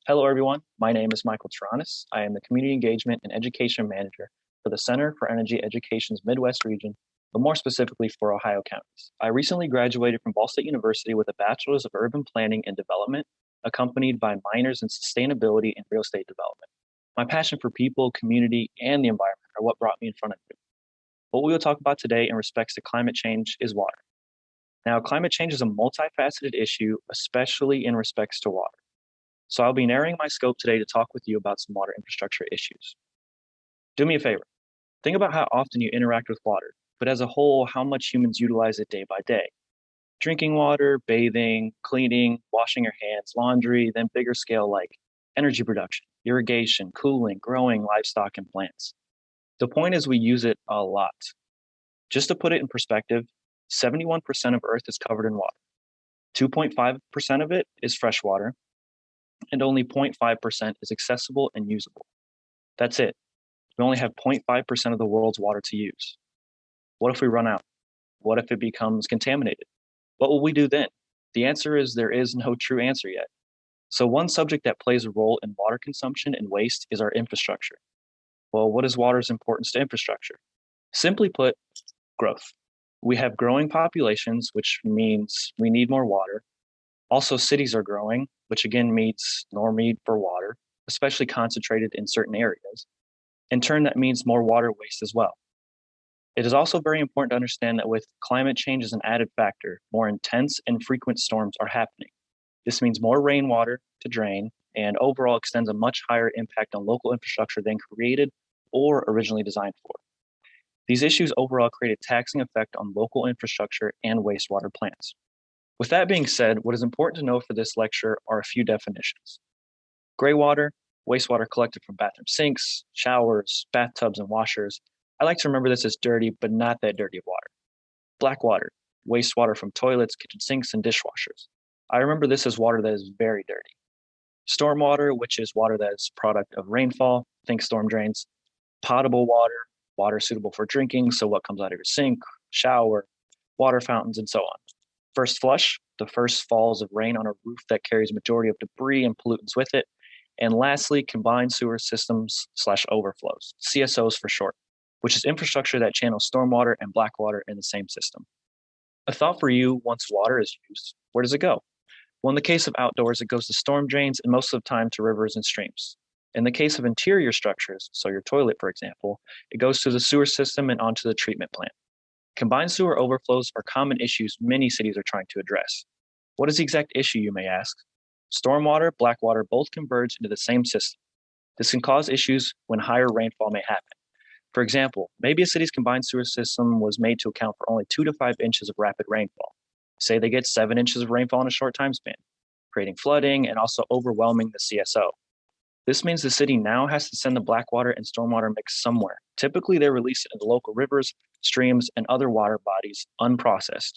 Hello, everyone. My name is Michael Terronez. I am the Community Engagement and Education Manager for the Center for Energy Education's Midwest region, but more specifically for Ohio counties. I recently graduated from Ball State University with a Bachelor's of Urban Planning and Development, accompanied by minors in Sustainability and Real Estate Development. My passion for people, community, and the environment are what brought me in front of you. What we will talk about today in respects to climate change is water. Now, climate change is a multifaceted issue, especially in respects to water. So I'll be narrowing my scope today to talk with you about some water infrastructure issues. Do me a favor. Think about how often you interact with water, but as a whole, how much humans utilize it day by day. Drinking water, bathing, cleaning, washing your hands, laundry, then bigger scale like energy production, irrigation, cooling, growing livestock and plants. The point is we use it a lot. Just to put it in perspective, 71% of Earth is covered in water. 2.5% of it is fresh water, and only 0.5% is accessible and usable. That's it. We only have 0.5% of the world's water to use. What if we run out? What if it becomes contaminated? What will we do then? The answer is there is no true answer yet. So one subject that plays a role in water consumption and waste is our infrastructure. Well, what is water's importance to infrastructure? Simply put, growth. We have growing populations, which means we need more water. Also, cities are growing, which again means more need for water, especially concentrated in certain areas. In turn, that means more water waste as well. It is also very important to understand that with climate change as an added factor, more intense and frequent storms are happening. This means more rainwater to drain and overall extends a much higher impact on local infrastructure than created or originally designed for. These issues overall create a taxing effect on local infrastructure and wastewater plants. With that being said, what is important to know for this lecture are a few definitions. Gray water, wastewater collected from bathroom sinks, showers, bathtubs, and washers. I like to remember this as dirty, but not that dirty of water. Black water, wastewater from toilets, kitchen sinks, and dishwashers. I remember this as water that is very dirty. Storm water, which is water that is a product of rainfall, think storm drains. Potable water, water suitable for drinking, so what comes out of your sink, shower, water fountains, and so on. First flush, the first falls of rain on a roof that carries a majority of debris and pollutants with it. And lastly, combined sewer systems / overflows, CSOs for short, which is infrastructure that channels stormwater and black water in the same system. A thought for you, once water is used, where does it go? Well, in the case of outdoors, it goes to storm drains and most of the time to rivers and streams. In the case of interior structures, so your toilet, for example, it goes to the sewer system and onto the treatment plant. Combined sewer overflows are common issues many cities are trying to address. What is the exact issue, you may ask? Stormwater, black water both converge into the same system. This can cause issues when higher rainfall may happen. For example, maybe a city's combined sewer system was made to account for only 2 to 5 inches of rapid rainfall. Say they get 7 inches of rainfall in a short time span, creating flooding and also overwhelming the CSO. This means the city now has to send the black water and stormwater mix somewhere. Typically, they release it into local rivers, streams, and other water bodies unprocessed.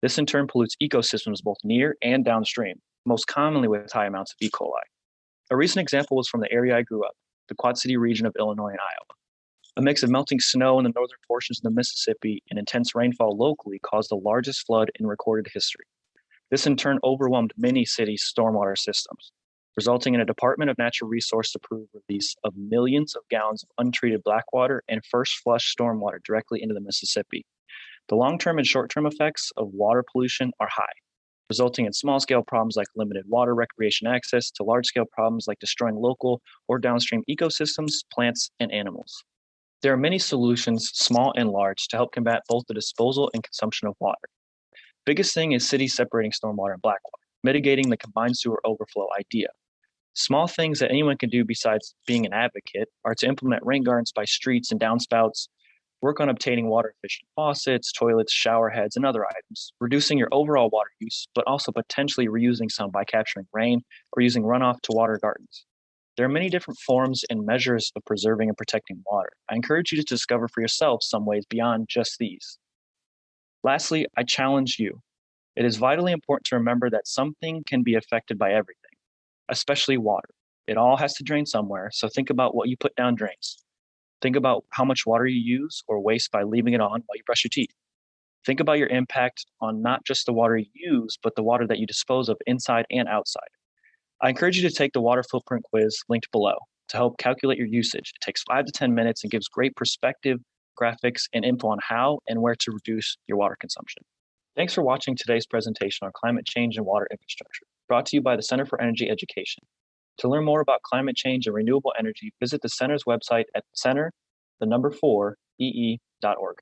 This in turn pollutes ecosystems both near and downstream, most commonly with high amounts of E. coli. A recent example was from the area I grew up, the Quad City region of Illinois and Iowa. A mix of melting snow in the northern portions of the Mississippi and intense rainfall locally caused the largest flood in recorded history. This in turn overwhelmed many cities' stormwater systems, resulting in a Department of Natural Resources approved release of millions of gallons of untreated black water and first flush stormwater directly into the Mississippi. The long-term and short-term effects of water pollution are high, resulting in small-scale problems like limited water recreation access to large-scale problems like destroying local or downstream ecosystems, plants, and animals. There are many solutions, small and large, to help combat both the disposal and consumption of water. Biggest thing is cities separating stormwater and black water, mitigating the combined sewer overflow idea. Small things that anyone can do besides being an advocate are to implement rain gardens by streets and downspouts, work on obtaining water-efficient faucets, toilets, shower heads, and other items, reducing your overall water use, but also potentially reusing some by capturing rain or using runoff to water gardens. There are many different forms and measures of preserving and protecting water. I encourage you to discover for yourself some ways beyond just these. Lastly, I challenge you. It is vitally important to remember that something can be affected by everything, especially water. It all has to drain somewhere, so think about what you put down drains. Think about how much water you use or waste by leaving it on while you brush your teeth. Think about your impact on not just the water you use, but the water that you dispose of inside and outside. I encourage you to take the water footprint quiz linked below to help calculate your usage. It takes 5 to 10 minutes and gives great perspective, graphics, and info on how and where to reduce your water consumption. Thanks for watching today's presentation on climate change and water infrastructure, brought to you by the Center for Energy Education. To learn more about climate change and renewable energy, visit the Center's website at center4ee.org.